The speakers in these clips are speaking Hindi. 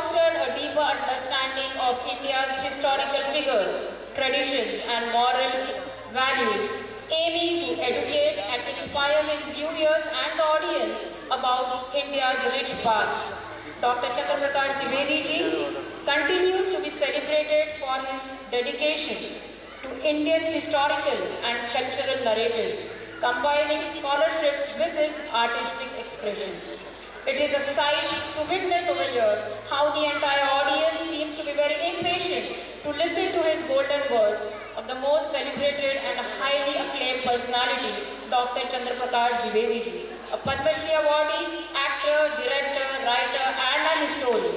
fostered a deeper understanding of India's historical figures, traditions and moral values, aiming to educate and inspire his viewers and the audience about India's rich past. Dr. Chandra Prakash Dwivedi ji continues to be celebrated for his dedication to Indian historical and cultural narratives, combining scholarship with his artistic expression. It is a sight to witness over here how the entire audience seems to be very impatient to listen to his golden words of the most celebrated and highly acclaimed personality, Dr. Chandra Prakash Dwivedi ji, a Padma Shri awardee, actor, director, writer and an historian.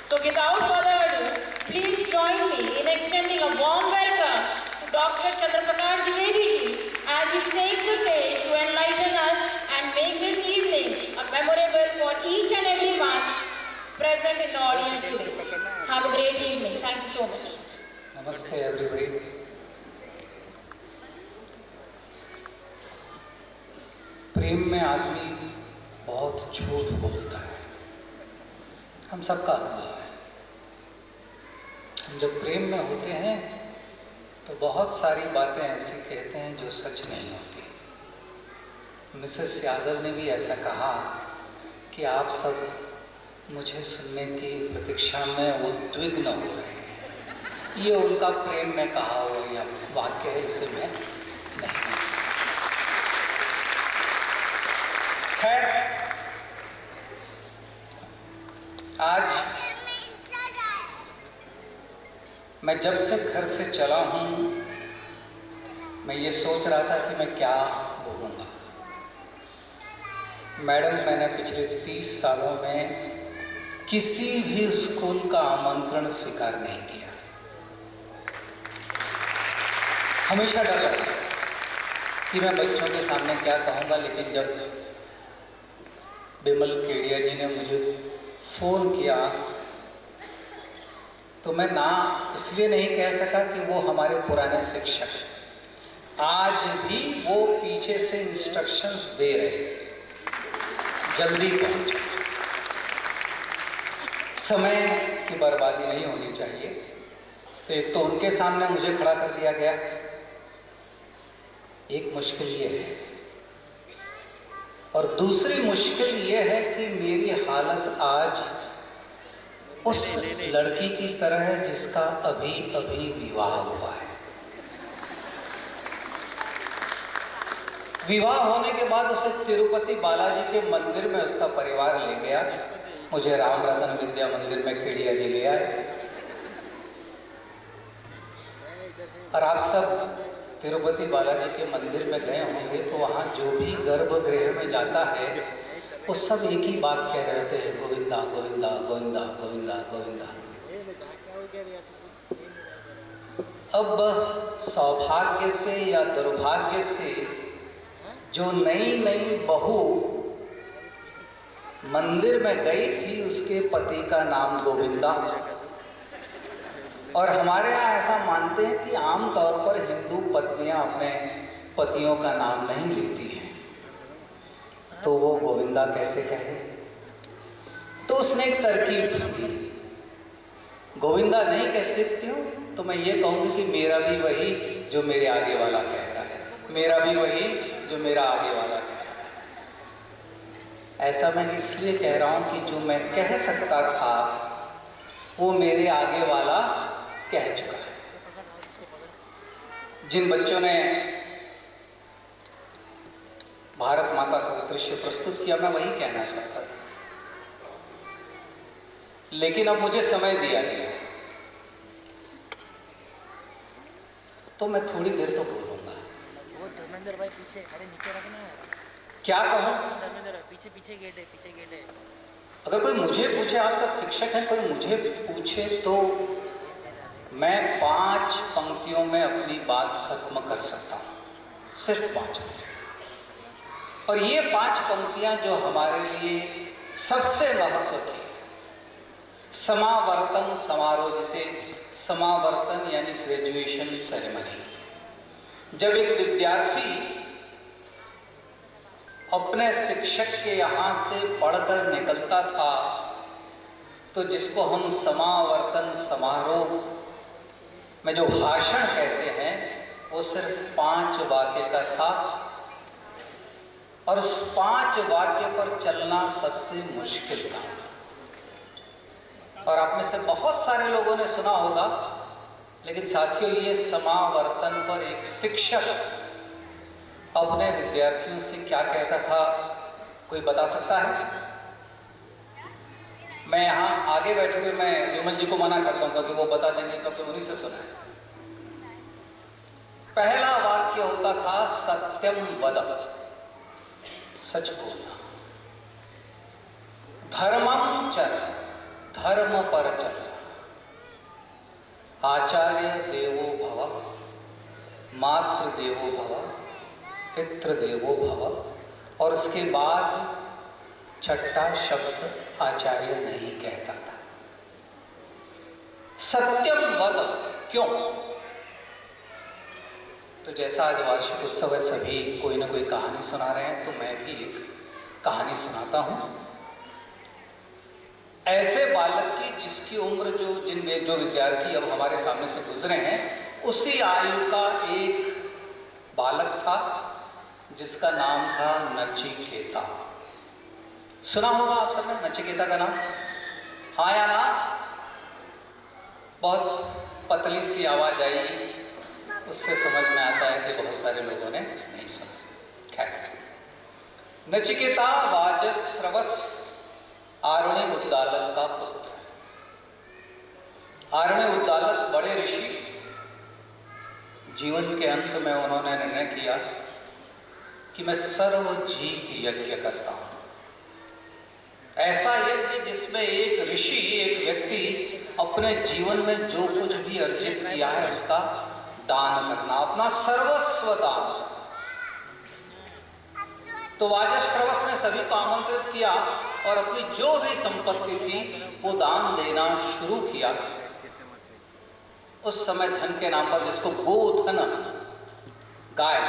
So without further ado, please join me in extending a warm welcome to Dr. Chandra Prakash Dwivedi ji as he takes the stage to enlighten us and make this evening a memorable for each and every one present in the audience today. Have a great evening. Thank you so much. Namaste everybody. प्रेम में आदमी बहुत झूठ बोलता है, हम सबका अनुभव है। हम जब प्रेम में होते हैं तो बहुत सारी बातें ऐसी कहते हैं जो सच नहीं होती। मिसेस यादव ने भी ऐसा कहा कि आप सब मुझे सुनने की प्रतीक्षा में उद्विग्न हो रहे हैं। ये उनका प्रेम में कहा हुआ या वाक्य है, इसे मैं नहीं। खैर, आज मैं जब से घर से चला हूँ मैं ये सोच रहा था कि मैं क्या बोलूँगा। मैडम, मैंने पिछले 30 सालों में किसी भी स्कूल का आमंत्रण स्वीकार नहीं किया। हमेशा डर लगा कि मैं बच्चों के सामने क्या कहूँगा, लेकिन जब बिमल केडिया जी ने मुझे फ़ोन किया तो मैं ना इसलिए नहीं कह सका कि वो हमारे पुराने शिक्षक, आज भी वो पीछे से इंस्ट्रक्शंस दे रहे थे, जल्दी पहुंचो, समय की बर्बादी नहीं होनी चाहिए। तो एक तो उनके सामने मुझे खड़ा कर दिया गया। एक मुश्किल ये है, और दूसरी मुश्किल ये है कि मेरी हालत आज उस लड़की की तरह है जिसका अभी अभी विवाह हुआ है। विवाह होने के बाद उसे तिरुपति बालाजी के मंदिर में उसका परिवार ले गया। मुझे राम रतन विद्या मंदिर में केडिया जी ले आए। और आप सब तिरुपति बालाजी के मंदिर में गए होंगे तो वहाँ जो भी गर्भगृह में जाता है वो सब एक ही बात कह रहे होते हैं, गोविंदा गोविंदा गोविंदा गोविंदा गोविंदा। अब सौभाग्य से या दुर्भाग्य से जो नई नई बहू मंदिर में गई थी उसके पति का नाम गोविंदा। और हमारे यहाँ ऐसा मानते हैं कि आमतौर पर हिंदू पत्नियां अपने पतियों का नाम नहीं लेती हैं, तो वो गोविंदा कैसे कहे। तो उसने एक तरकीब ढूंढी, गोविंदा नहीं कह सकती हूँ तो मैं ये कहूँगी कि मेरा भी वही जो मेरे आगे वाला कह रहा है, मेरा भी वही जो मेरा आगे वाला कह रहा है। ऐसा मैं इसलिए कह रहा हूँ कि जो मैं कह सकता था वो मेरे आगे वाला कह चुका है। जिन बच्चों ने भारत माता का दृश्य प्रस्तुत किया मैं वही कहना चाहता था, लेकिन अब मुझे समय दिया गया तो मैं थोड़ी देर तो बोलूंगा। वो धर्मेंद्र भाई पीछे, अरे नीचे रखना। क्या कहूँ? धर्मेंद्र पीछे पीछे गेट है, पीछे गेट है। अगर कोई मुझे पूछे, आप सब शिक्षक हैं, कोई मुझे पूछे तो मैं 5 पंक्तियों में अपनी बात खत्म कर सकता हूँ, सिर्फ 5 पंक्तियाँ। और ये 5 पंक्तियाँ जो हमारे लिए सबसे महत्व की, समावर्तन समारोह, जिसे समावर्तन यानी ग्रेजुएशन सेरेमनी, जब एक विद्यार्थी अपने शिक्षक के यहाँ से पढ़कर निकलता था तो जिसको हम समावर्तन समारोह में जो भाषण कहते हैं वो सिर्फ 5 वाक्य का था, और उस 5 वाक्य पर चलना सबसे मुश्किल था। और आप में से बहुत सारे लोगों ने सुना होगा, लेकिन साथियों ये समावर्तन पर एक शिक्षक अपने विद्यार्थियों से क्या कहता था, कोई बता सकता है? मैं यहाँ आगे बैठे हुए मैं विमल जी को मना करता हूँ क्योंकि वो बता देंगे, क्योंकि उन्हीं से सुना है। पहला वाक्य होता था सत्यम वद, सच बोलना। धर्मम चर, धर्म पर चलना। आचार्य देवो भव, मातृ देवो भव, पितृ देवो भव। और उसके बाद छठा शब्द आचार्य नहीं कहता था। सत्यम वद, क्यों? तो जैसा आज वार्षिक उत्सव है, सभी कोई ना कोई कहानी सुना रहे हैं, तो मैं भी एक कहानी सुनाता हूं। ऐसे बालक की जिसकी उम्र जो विद्यार्थी अब हमारे सामने से गुजरे हैं, उसी आयु का एक बालक था जिसका नाम था नचिकेता। सुना होगा आप सबने नचिकेता का नाम? हाँ या ना? बहुत पतली सी आवाज आई, उससे समझ में आता है कि बहुत सारे लोगों ने नहीं सुना। खैर, नचिकेता वाजस्रवस आरुणि उद्दालक का पुत्र। आरुणि उद्दालक बड़े ऋषि, जीवन के अंत में उन्होंने निर्णय किया कि मैं सर्वजीत यज्ञ करता हूं। ऐसा यज्ञ जिसमें एक ऋषि, एक व्यक्ति अपने जीवन में जो कुछ भी अर्जित किया है उसका दान करना, अपना सर्वस्व दान करना। तो वाजस्रवस ने सभी को आमंत्रित किया और अपनी जो भी संपत्ति थी वो दान देना शुरू किया। उस समय धन के नाम पर, जिसको गोधन, गाय,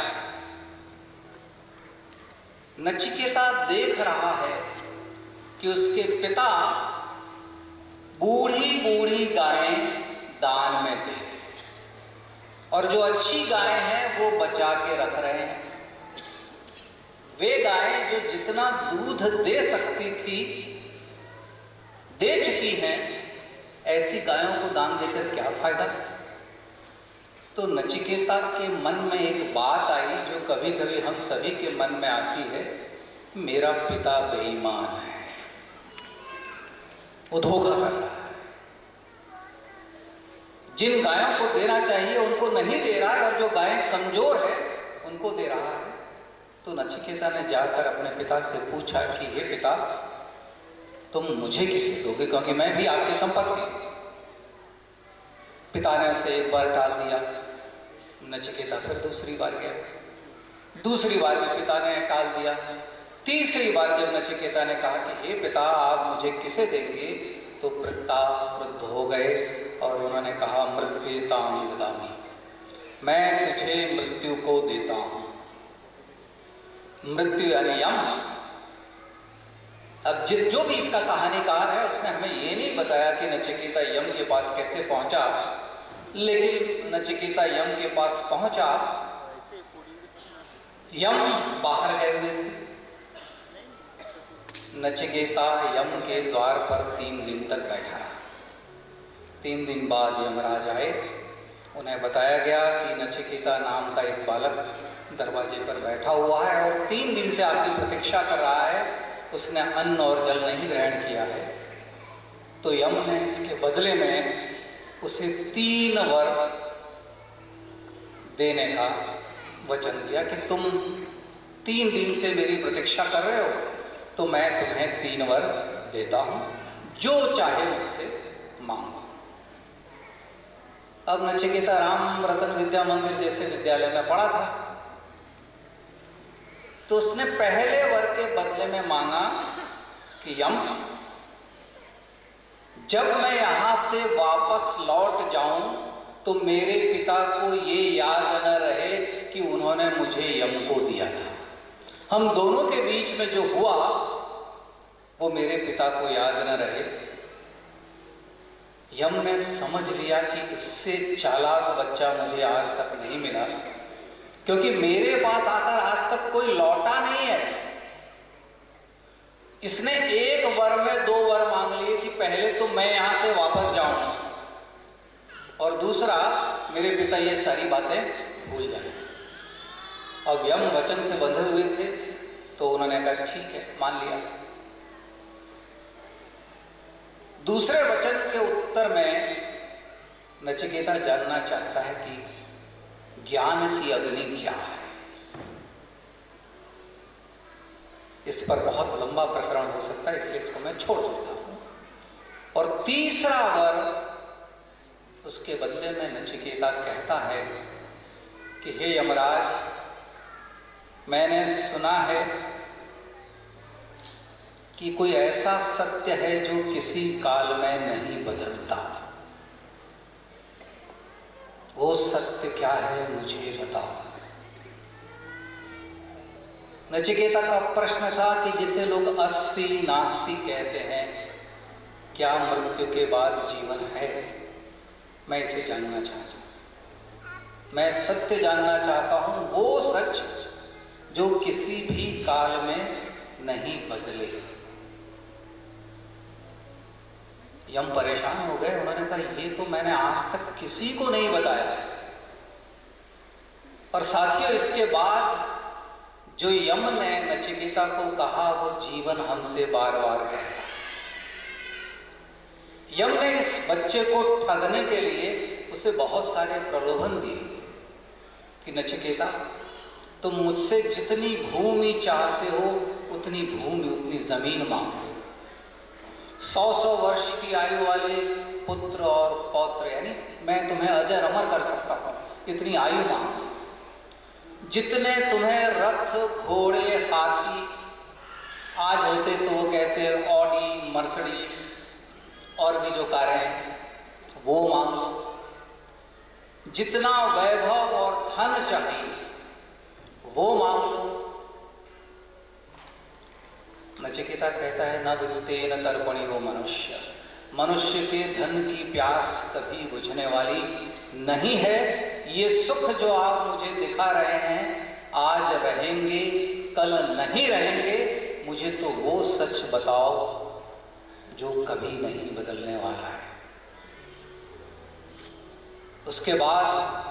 नचिकेता देख रहा है कि उसके पिता बूढ़ी बूढ़ी गायें दान में दे रहे हैं और जो अच्छी गायें हैं वो बचा के रख रहे हैं। वे गायें जो जितना दूध दे सकती थी दे चुकी हैं, ऐसी गायों को दान देकर क्या फायदा? तो नचिकेता के मन में एक बात आई जो कभी कभी हम सभी के मन में आती है, मेरा पिता बेईमान है, वो धोखा कर रहा है, जिन गायों को देना चाहिए उनको नहीं दे रहा है और जो गायें कमजोर है उनको दे रहा है। तो नचिकेता ने जाकर अपने पिता से पूछा कि हे पिता, तुम मुझे किसे दोगे, क्योंकि मैं भी आपकी संपत्ति। पिता ने उसे एक बार टाल दिया। नचिकेता फिर दूसरी बार गया, दूसरी बार भी पिता ने टाल दिया। तीसरी बार जब नचिकेता ने कहा कि हे पिता, आप मुझे किसे देंगे, तो पिता क्रुद्ध हो गए और उन्होंने कहा मृत्युताम ददामि, मैं तुझे मृत्यु को देता हूं। मृत्यु यानी यम। अब जो भी इसका कहानीकार है उसने हमें ये नहीं बताया कि नचिकेता यम के पास कैसे पहुंचा, लेकिन नचिकेता यम के पास पहुंचा। यम बाहर गए हुए थे। नचिकेता यम के द्वार पर 3 दिन तक बैठा रहा। 3 दिन बाद यमराज आए। उन्हें बताया गया कि नचिकेता नाम का एक बालक दरवाजे पर बैठा हुआ है और 3 दिन से आपकी प्रतीक्षा कर रहा है, उसने अन्न और जल नहीं ग्रहण किया है। तो यम ने इसके बदले में उसे 3 वर देने का वचन दिया कि तुम 3 दिन से मेरी प्रतीक्षा कर रहे हो, तो मैं तुम्हें 3 वर देता हूं, जो चाहे मुझसे मांगो। अब नचिकेता राम रतन विद्या मंदिर जैसे विद्यालय में पढ़ा था, तो उसने पहले वर के बदले में मांगा कि यम, जब मैं यहां से वापस लौट जाऊं तो मेरे पिता को ये याद न रहे कि उन्होंने मुझे यम को दिया था। हम दोनों के बीच में जो हुआ वो मेरे पिता को याद न रहे, यम ने समझ लिया कि इससे चालाक बच्चा मुझे आज तक नहीं मिला, क्योंकि मेरे पास आकर आज तक कोई लौटा नहीं है। इसने एक वर में दो वर मांग लिए कि पहले तो मैं यहां से वापस जाऊंगा, और दूसरा मेरे पिता ये सारी बातें भूल जाए। अब यम वचन से बंधे हुए थे, तो उन्होंने कहा ठीक है, मान लिया। दूसरे वचन के उत्तर में नचिकेता जानना चाहता है कि ज्ञान की अग्नि क्या है। इस पर बहुत लंबा प्रकरण हो सकता है, इसलिए इसको मैं छोड़ देता हूं। और तीसरा वर उसके बदले में नचिकेता कहता है कि हे यमराज, मैंने सुना है कि कोई ऐसा सत्य है जो किसी काल में नहीं बदलता। वो सत्य क्या है मुझे बताओ। नचिकेता का प्रश्न था कि जिसे लोग अस्ति नास्ति कहते हैं, क्या मृत्यु के बाद जीवन है? मैं इसे जानना चाहता हूं। मैं सत्य जानना चाहता हूं, वो सच जो किसी भी काल में नहीं बदले। यम परेशान हो गए। उन्होंने कहा ये तो मैंने आज तक किसी को नहीं बताया। और साथियों, इसके बाद जो यम ने नचिकेता को कहा वो जीवन हमसे बार बार कहता है। यम ने इस बच्चे को ठगने के लिए उसे बहुत सारे प्रलोभन दिए कि नचिकेता, तुम मुझसे जितनी भूमि चाहते हो उतनी भूमि, उतनी जमीन मांग लो। 100 वर्ष की आयु वाले पुत्र और पौत्र, यानी मैं तुम्हें अजर अमर कर सकता हूं, इतनी आयु मांग लो। जितने तुम्हें रथ, घोड़े, हाथी आज होते तो वो कहते ऑडी, मर्सिडीज और भी जो कारें हैं वो मांग लो। जितना वैभव और धन चाहिए वो मांग लो। नचिकेता कहता है न वित्तेन तर्पणीयो मनुष्य, मनुष्य के धन की प्यास कभी बुझने वाली नहीं है। ये सुख जो आप मुझे दिखा रहे हैं, आज रहेंगे कल नहीं रहेंगे। मुझे तो वो सच बताओ जो कभी नहीं बदलने वाला है। उसके बाद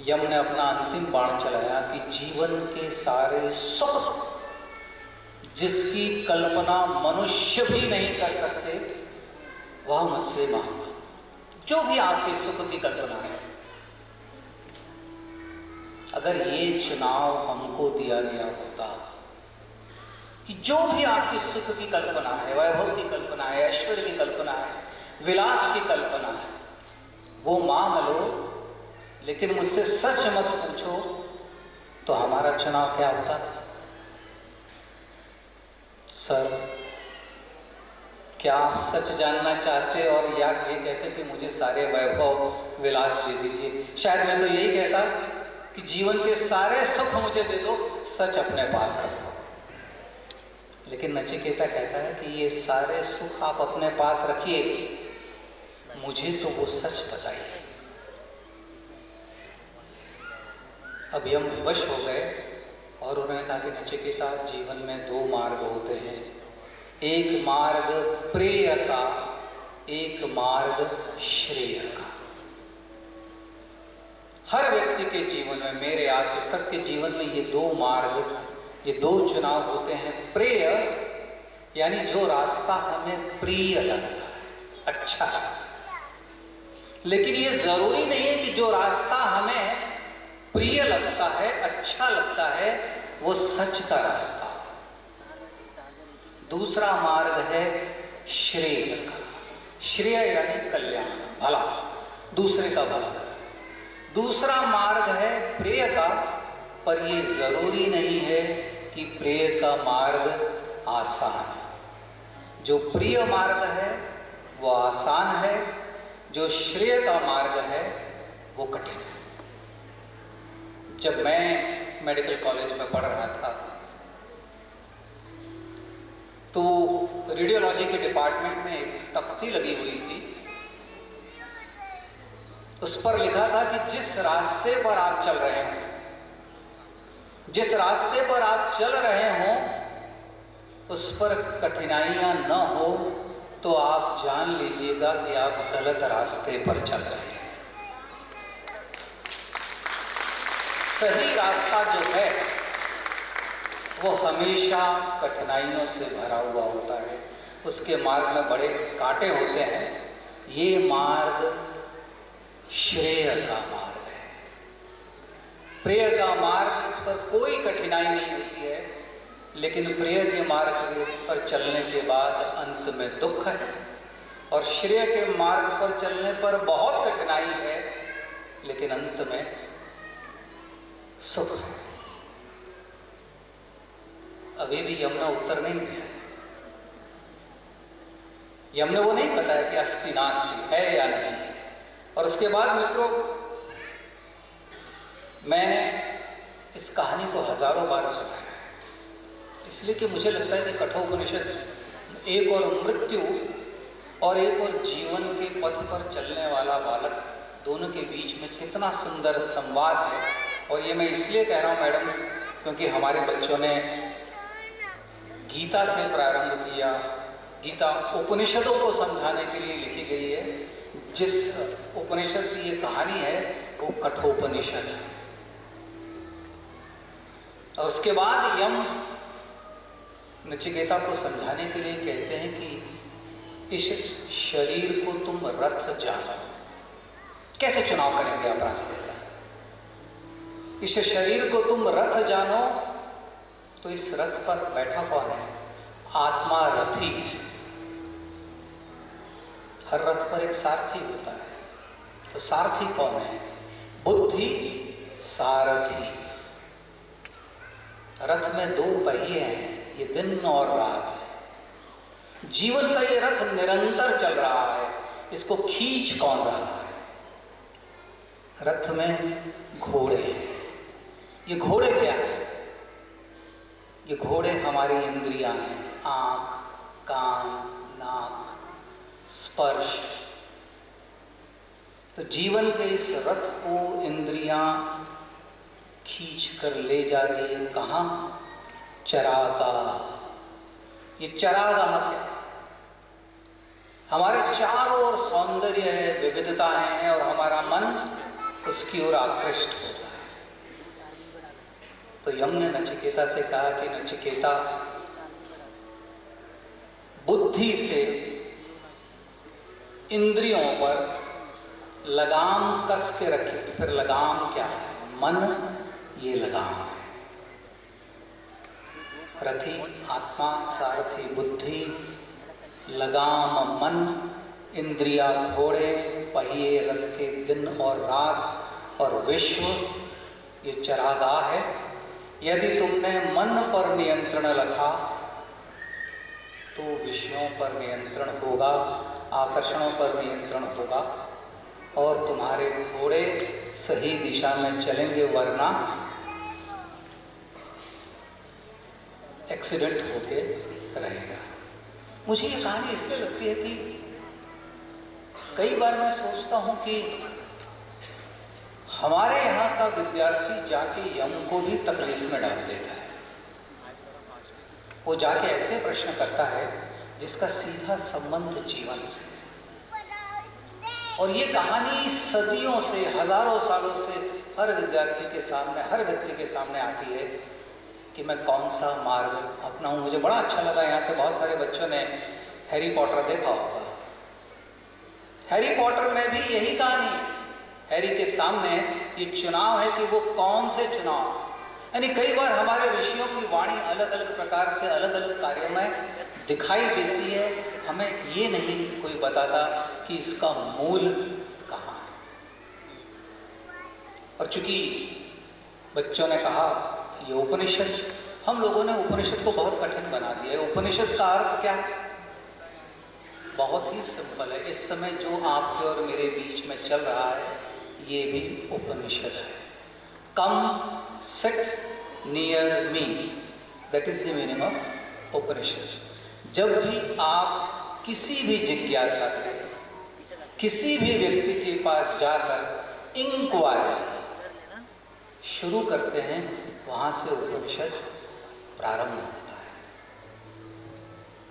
यम ने अपना अंतिम बाण चलाया कि जीवन के सारे सुख जिसकी कल्पना मनुष्य भी नहीं कर सकते, वह मुझसे मांगो। जो भी आपके सुख की कल्पना है, अगर ये चुनाव हमको दिया गया होता कि जो भी आपकी सुख की कल्पना है, वैभव की कल्पना है, ऐश्वर्य की कल्पना है, विलास की कल्पना है, वो मांग लो, लेकिन मुझसे सच मत पूछो, तो हमारा चुनाव क्या होता? सर, क्या आप सच जानना चाहते और या ये कहते कि मुझे सारे वैभव विलास दे दीजिए? शायद मैं तो यही कहता कि जीवन के सारे सुख मुझे दे दो, सच अपने पास रखो। लेकिन नचिकेता कहता है कि ये सारे सुख आप अपने पास रखिए, मुझे तो वो सच बताइए। अब यम विवश हो गए और उन्होंने कहा कि नचिकेता, जीवन में दो मार्ग होते हैं, एक मार्ग प्रेय का, एक मार्ग श्रेय का। हर व्यक्ति के जीवन में, मेरे आपके सबके जीवन में ये दो मार्ग, ये दो चुनाव होते हैं। प्रेय यानी जो रास्ता हमें प्रिय लगता है, अच्छा लगता है। लेकिन ये जरूरी नहीं है कि जो रास्ता हमें प्रिय लगता है, अच्छा लगता है, वो सच का रास्ता। दूसरा मार्ग है श्रेय का। श्रेय यानी कल्याण, भला, दूसरे का भला करना। दूसरा मार्ग है प्रेय का, पर ये जरूरी नहीं है कि प्रेय का मार्ग आसान है। जो प्रिय मार्ग है वो आसान है, जो श्रेय का मार्ग है वो कठिन है। जब मैं मेडिकल कॉलेज में पढ़ रहा था तो रेडियोलॉजी के डिपार्टमेंट में एक तख्ती लगी हुई थी, उस पर लिखा था कि जिस रास्ते पर आप चल रहे हो, जिस रास्ते पर आप चल रहे हो उस पर कठिनाइयां न हो तो आप जान लीजिएगा कि आप गलत रास्ते पर चल रहे हैं। सही रास्ता जो है वो हमेशा कठिनाइयों से भरा हुआ होता है, उसके मार्ग में बड़े कांटे होते हैं। ये मार्ग श्रेय का मार्ग है, प्रिय का मार्ग, इस पर कोई कठिनाई नहीं होती है, लेकिन प्रिय के मार्ग पर चलने के बाद अंत में दुख है, और श्रेय के मार्ग पर चलने पर बहुत कठिनाई है, लेकिन अंत में सुख है। अभी भी यम ने उत्तर नहीं दिया है। यम ने वो नहीं बताया कि अस्ति नास्ति है या नहीं है। और उसके बाद मित्रों, मैंने इस कहानी को हजारों बार सुना है, इसलिए कि मुझे लगता है कि कठोपनिषद एक और मृत्यु और एक और जीवन के पथ पर चलने वाला बालक, दोनों के बीच में कितना सुंदर संवाद है। और ये मैं इसलिए कह रहा हूँ मैडम, क्योंकि हमारे बच्चों ने गीता से प्रारंभ किया। गीता उपनिषदों को समझाने के लिए लिखी गई है। जिस उपनिषद से ये कहानी है वो कठोपनिषद है। और उसके बाद यम नचिकेता को समझाने के लिए कहते हैं कि इस शरीर को तुम रथ जानो। कैसे चुनाव करेंगे आप रास्ते का? इस शरीर को तुम रथ जानो, तो इस रथ पर बैठा कौन है? आत्मा रथी है। हर रथ पर एक सारथी होता है, तो सारथी कौन है? बुद्धि सारथी। रथ में दो पहिए हैं, ये दिन और रात है। जीवन का ये रथ निरंतर चल रहा है, इसको खींच कौन रहा है? रथ में घोड़े हैं। ये घोड़े क्या है? ये घोड़े हमारी इंद्रियां हैं, आँख, कान, नाक, स्पर्श। तो जीवन के इस रथ को इंद्रियां खींच कर ले जा रही है कहाँ? चरागाह। ये चरागाह क्या? हमारे चारों ओर सौंदर्य है, विविधताएं हैं, और हमारा मन उसकी ओर आकृष्ट होता है। तो यम ने नचिकेता से कहा कि नचिकेता, बुद्धि से इंद्रियों पर लगाम कस के रखे। तो फिर लगाम क्या है? मन, ये लगाम है। रथी आत्मा, सारथी बुद्धि, लगाम मन, इंद्रिया घोड़े, पहिए रथ के दिन और रात, और विश्व ये चरागाह है। यदि तुमने मन पर नियंत्रण रखा तो विषयों पर नियंत्रण होगा, आकर्षणों पर नियंत्रण होगा, और तुम्हारे घोड़े सही दिशा में चलेंगे, वरना एक्सीडेंट होके रहेगा। मुझे ये कहानी इसलिए लगती है कि कई बार मैं सोचता हूँ कि हमारे यहाँ का विद्यार्थी जाके यम को भी तकलीफ में डाल देता है। वो जाके ऐसे प्रश्न करता है जिसका सीधा संबंध जीवन से। और ये कहानी सदियों से, हजारों सालों से हर विद्यार्थी के सामने, हर व्यक्ति के सामने आती है कि मैं कौन सा मार्ग अपनाऊं। मुझे बड़ा अच्छा लगा, यहाँ से बहुत सारे बच्चों ने हैरी पॉटर देखा होगा। हैरी पॉटर में भी यही कहानी है। हैरी के सामने ये चुनाव है कि वो कौन से चुनाव, यानी कई बार हमारे ऋषियों की वाणी अलग अलग प्रकार से अलग अलग कार्यों में दिखाई देती है, हमें ये नहीं कोई बताता कि इसका मूल कहाँ है। और चूंकि बच्चों ने कहा ये उपनिषद, हम लोगों ने उपनिषद को बहुत कठिन बना दिया है। उपनिषद का अर्थ क्या है? बहुत ही सिंपल है। इस समय जो आपके और मेरे बीच में चल रहा है ये भी उपनिषद है। Come sit near me, that is the meaning of Upanishad. जब भी आप किसी भी जिज्ञासा से किसी भी व्यक्ति के पास जाकर इंक्वायरी शुरू करते हैं, वहां से उपनिषद प्रारंभ होता है।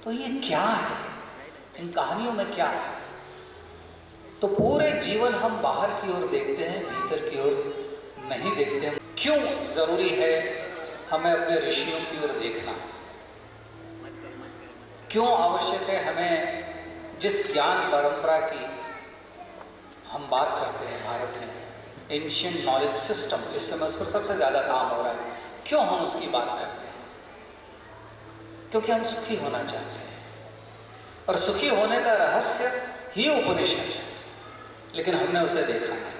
तो ये क्या है, इन कहानियों में क्या है? तो पूरे जीवन हम बाहर की ओर देखते हैं, भीतर की ओर नहीं देखते हैं। क्यों जरूरी है हमें अपने ऋषियों की ओर देखना? क्यों आवश्यक है हमें जिस ज्ञान परंपरा की हम बात करते हैं भारत में, एंशिएंट नॉलेज सिस्टम, इस समय उस पर सबसे ज़्यादा काम हो रहा है, क्यों हम उसकी बात करते हैं? क्योंकि हम सुखी होना चाहते हैं, और सुखी होने का रहस्य ही उपनिषद है, लेकिन हमने उसे देखा नहीं।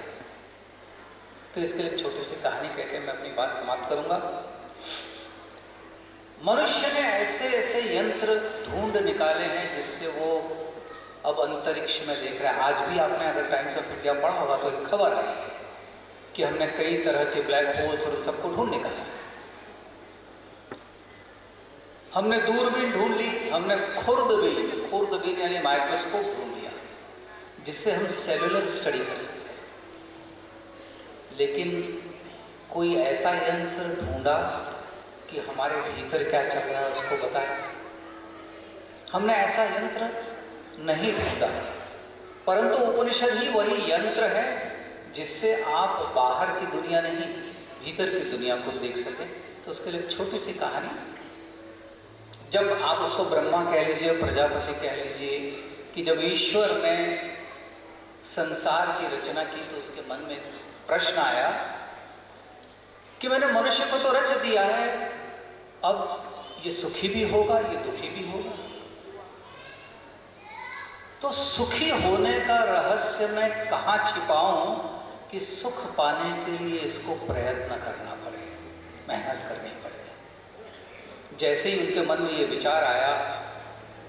तो इसके लिए एक छोटी सी कहानी कह के मैं अपनी बात समाप्त करूंगा। मनुष्य ने ऐसे ऐसे यंत्र ढूंढ निकाले हैं जिससे वो अब अंतरिक्ष में देख रहा है। आज भी आपने अगर टाइम्स ऑफ इंडिया पढ़ा होगा तो एक खबर आई है कि हमने कई तरह के ब्लैक होल्स और उन सबको ढूंढ निकाला है। हमने दूरबीन ढूंढ ली, हमने खुर्दबीन यानी माइक्रोस्कोप ढूंढ लिया, जिससे हम सेलुलर स्टडी कर सकते हैं। लेकिन कोई ऐसा यंत्र ढूंढा कि हमारे भीतर क्या चल रहा है उसको बताए? हमने ऐसा यंत्र नहीं ढूंढा। परंतु उपनिषद ही वही यंत्र है जिससे आप बाहर की दुनिया नहीं, भीतर की दुनिया को देख सकें। तो उसके लिए छोटी सी कहानी, जब आप उसको ब्रह्मा कह लीजिए, प्रजापति कह लीजिए, कि जब ईश्वर ने संसार की रचना की तो उसके मन में प्रश्न आया कि मैंने मनुष्य को तो रच दिया है, अब ये सुखी भी होगा, ये दुखी भी होगा। तो सुखी होने का रहस्य मैं कहाँ छिपाऊं कि सुख पाने के लिए इसको प्रयत्न करना पड़े, मेहनत करनी पड़े। जैसे ही उनके मन में ये विचार आया,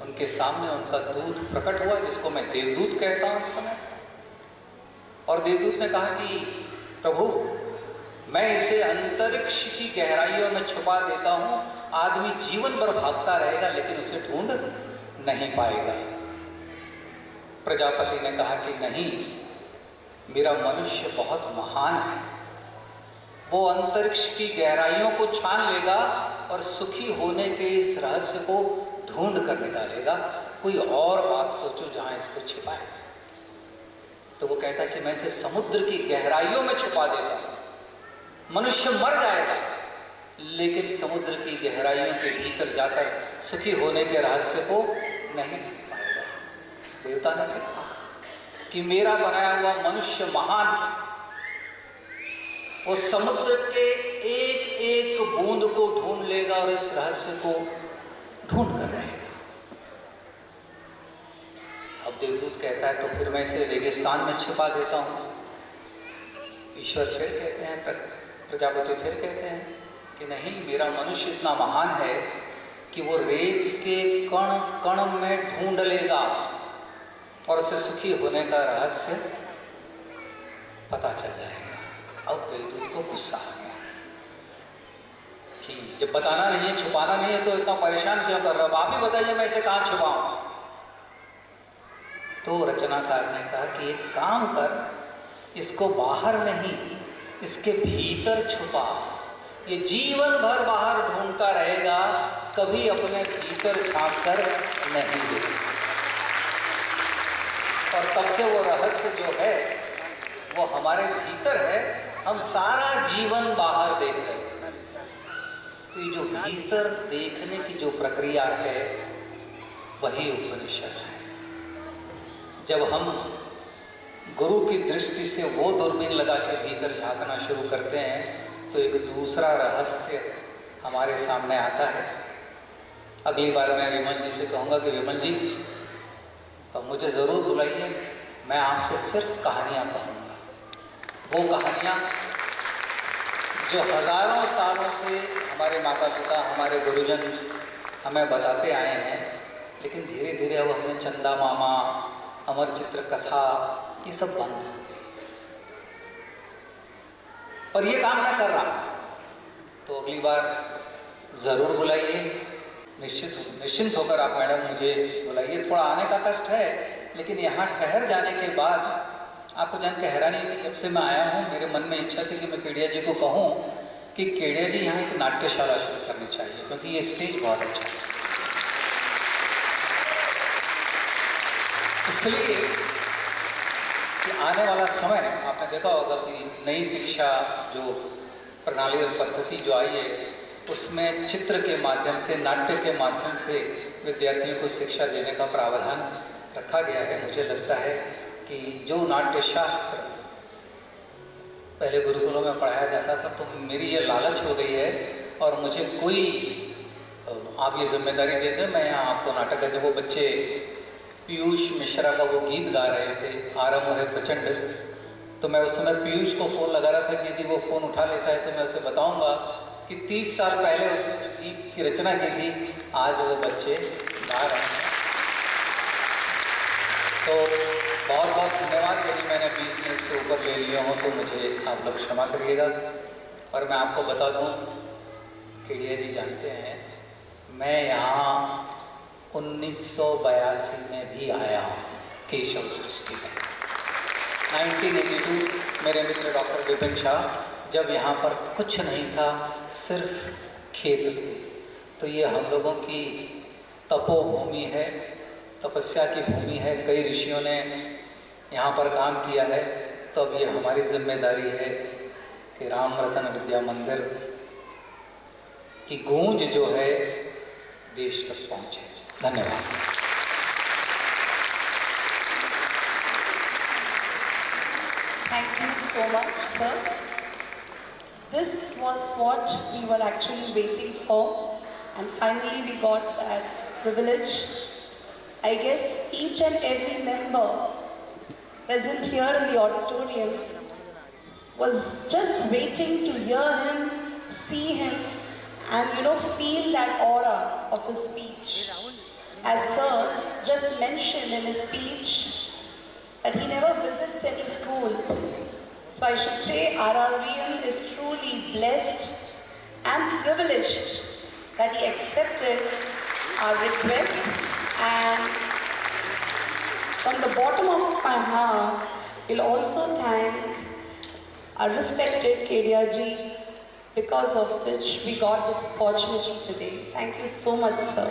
उनके सामने उनका दूत प्रकट हुआ, जिसको मैं देवदूत कहता हूँ इस समय। और देवदूत ने कहा कि प्रभु, मैं इसे अंतरिक्ष की गहराइयों में छुपा देता हूँ, आदमी जीवन भर भागता रहेगा लेकिन उसे ढूंढ नहीं पाएगा। प्रजापति ने कहा कि नहीं, मेरा मनुष्य बहुत महान है, वो अंतरिक्ष की गहराइयों को छान लेगा और सुखी होने के इस रहस्य को ढूंढ कर निकालेगा। कोई और बात सोचो जहां इसको छिपाए। तो वो कहता है कि मैं इसे समुद्र की गहराइयों में छुपा देता हूं, मनुष्य मर जाएगा लेकिन समुद्र की गहराइयों के भीतर जाकर सुखी होने के रहस्य को नहीं पाएगा। देवता ने कहा कि मेरा बनाया हुआ मनुष्य महान है, वो समुद्र के एक एक बूंद को ढूंढ लेगा और इस रहस्य को ढूंढ कर रहेगा। अब देवदूत कहता है तो फिर मैं इसे रेगिस्तान में छिपा देता हूं। ईश्वर फिर कहते हैं, प्रजापति फिर कहते हैं कि नहीं, मेरा मनुष्य इतना महान है कि वो रेत के कण कण में ढूंढ लेगा और उसे सुखी होने का रहस्य पता चल जाएगा। अब देवदूत को गुस्सा आ गया कि जब बताना नहीं है, छुपाना नहीं है, तो इतना परेशान क्यों कर रहा हो? आप ही बताइए मैं इसे कहाँ छुपाऊं? तो रचनाकार ने कहा कि एक काम कर, इसको बाहर नहीं, इसके भीतर छुपा। ये जीवन भर बाहर ढूंढता रहेगा, कभी अपने भीतर झांक कर नहीं देगा। और तब से वो रहस्य जो है वो हमारे भीतर है, हम सारा जीवन बाहर देख रहे हैं। तो ये जो भीतर देखने की जो प्रक्रिया है वही उपनिषद है। जब हम गुरु की दृष्टि से वो दूरबीन लगा के भीतर झांकना शुरू करते हैं तो एक दूसरा रहस्य हमारे सामने आता है। अगली बार मैं विमल जी से कहूँगा कि विमल जी अब मुझे ज़रूर बुलाइए, मैं आपसे सिर्फ कहानियाँ कहूँगा, वो कहानियाँ जो हज़ारों सालों से हमारे माता पिता, हमारे गुरुजन हमें बताते आए हैं। लेकिन धीरे धीरे अब हमने चंदा मामा, अमर चित्र कथा, ये सब बंद हो गई। और ये काम मैं कर रहा हूँ, तो अगली बार ज़रूर बुलाइए। निश्चिंत होकर आप मैडम मुझे बुलाइए। थोड़ा आने का कष्ट है, लेकिन यहाँ ठहर जाने के बाद आपको जान के हैरानी हुई, जब से मैं आया हूँ मेरे मन में इच्छा थी कि मैं केडिया जी को कहूँ कि केडिया जी यहाँ एक नाट्यशाला शुरू करनी चाहिए, क्योंकि ये स्टेज बहुत अच्छा है। इसलिए कि आने वाला समय आपने देखा होगा कि नई शिक्षा जो प्रणाली और पद्धति जो आई है, उसमें चित्र के माध्यम से, नाट्य के माध्यम से विद्यार्थियों को शिक्षा देने का प्रावधान रखा गया है। मुझे लगता है कि जो नाट्य शास्त्र पहले गुरुकुलों में पढ़ाया जाता था, तो मेरी ये लालच हो गई है और मुझे कोई आप ये जिम्मेदारी दे दें, मैं यहाँ आपको नाटक है। जब वो बच्चे पीयूष मिश्रा का वो गीत गा रहे थे, आरंभ है प्रचंड, तो मैं उस समय पीयूष को फ़ोन लगा रहा था कि यदि वो फ़ोन उठा लेता है तो मैं उसे बताऊंगा कि 30 साल पहले उसने गीत की रचना की थी, आज वो बच्चे गा रहे हैं। तो बहुत बहुत धन्यवाद। यदि मैंने 20 मिनट से ऊपर ले लिया हूँ तो मुझे आप लोग क्षमा करिएगा। और मैं आपको बता दूँ, केडिया जी जानते हैं मैं यहाँ 1982 में भी आया हूँ केशव सृष्टि में। 1982 मेरे मित्र डॉक्टर विपिन शाह, जब यहाँ पर कुछ नहीं था, सिर्फ खेत थे। तो ये हम लोगों की तपोभूमि है, तपस्या की भूमि है। कई ऋषियों ने यहाँ पर काम किया है। तो अब ये हमारी जिम्मेदारी है कि राम रतन विद्या मंदिर की गूंज जो है देश तक पहुँचे। धन्यवाद। Thank you so much, sir. This was what we were actually waiting for, and finally we got that privilege. I guess each and every member present here in the auditorium was just waiting to hear him, see him, and feel that aura of his speech. As sir just mentioned in his speech, that he never visits any school. So I should say RRVM is truly blessed and privileged that he accepted our request, and from the bottom of my heart, we'll also thank our respected Kedia ji, because of which we got this opportunity today. Thank you so much, sir.